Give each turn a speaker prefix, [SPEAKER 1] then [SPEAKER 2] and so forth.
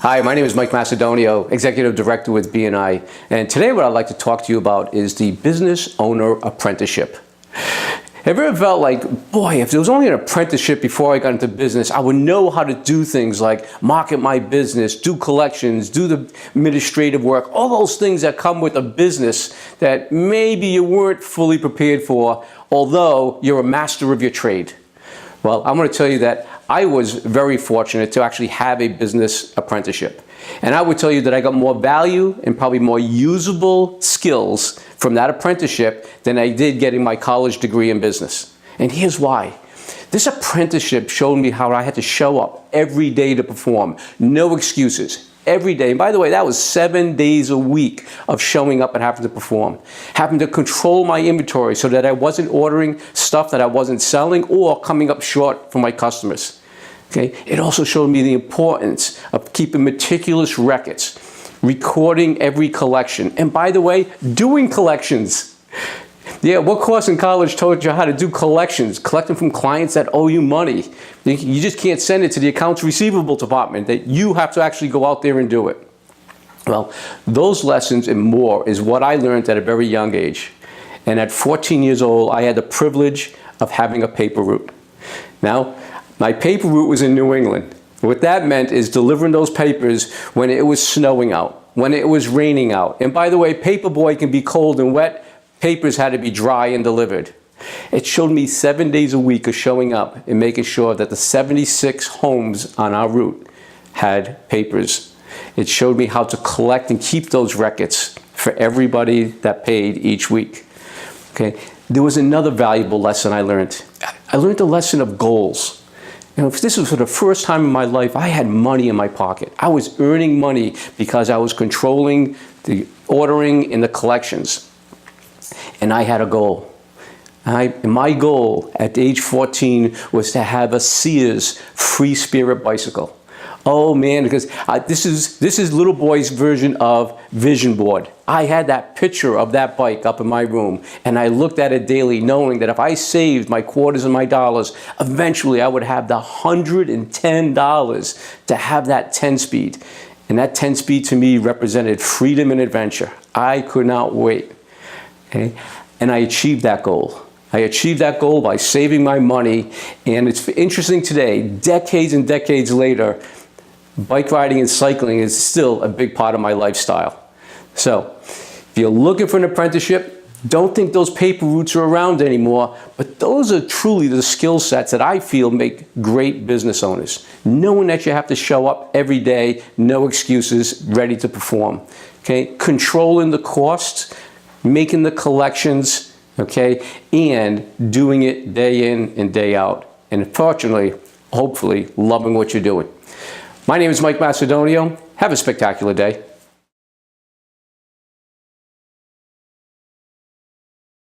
[SPEAKER 1] Hi, my name is Mike Macedonio, Executive Director with B&I, and today what I'd like to talk to you about is the Business Owner Apprenticeship. Have you ever felt like, boy, if there was only an apprenticeship before I got into business, I would know how to do things like market my business, do collections, do the administrative work, all those things that come with a business that maybe you weren't fully prepared for, although you're a master of your trade. Well, I'm going to tell you that I was very fortunate to actually have a business apprenticeship. And I would tell you that I got more value and probably more usable skills from that apprenticeship than I did getting my college degree in business. And here's why. This apprenticeship showed me how I had to show up every day to perform. No excuses. Every day. And by the way, that was 7 days a week of showing up and having to perform. Having to control my inventory so that I wasn't ordering stuff that I wasn't selling or coming up short for my customers. Okay? It also showed me the importance of keeping meticulous records, recording every collection, and by the way, doing collections. Yeah, what course in college taught you how to do collections, collecting from clients that owe you money? You just can't send it to the accounts receivable department, that you have to actually go out there and do it. Well, those lessons and more is what I learned at a very young age. And at 14 years old, I had the privilege of having a paper route. Now, my paper route was in New England. What that meant is delivering those papers when it was snowing out, when it was raining out. And by the way, paperboy can be cold and wet. Papers had to be dry and delivered. It showed me 7 days a week of showing up and making sure that the 76 homes on our route had papers. It showed me how to collect and keep those records for everybody that paid each week. Okay. There was another valuable lesson I learned. I learned the lesson of goals. You know, this was for the first time in my life, I had money in my pocket. I was earning money because I was controlling the ordering and the collections. And I had a goal. My goal at age 14 was to have a Sears Free Spirit bicycle. Oh man, because this is little boy's version of vision board. I had that picture of that bike up in my room, and I looked at it daily knowing that if I saved my quarters and my dollars, eventually I would have the $110 to have that 10-speed. And that 10-speed to me represented freedom and adventure. I could not wait. Okay? And I achieved that goal. I achieved that goal by saving my money, and it's interesting today, decades and decades later, bike riding and cycling is still a big part of my lifestyle. So, if you're looking for an apprenticeship, don't think those paper routes are around anymore, but those are truly the skill sets that I feel make great business owners. Knowing that you have to show up every day, no excuses, ready to perform. Okay? Controlling the costs, making the collections, okay, and doing it day in and day out. And fortunately, hopefully, loving what you're doing. My name is Mike Macedonio. Have a spectacular day.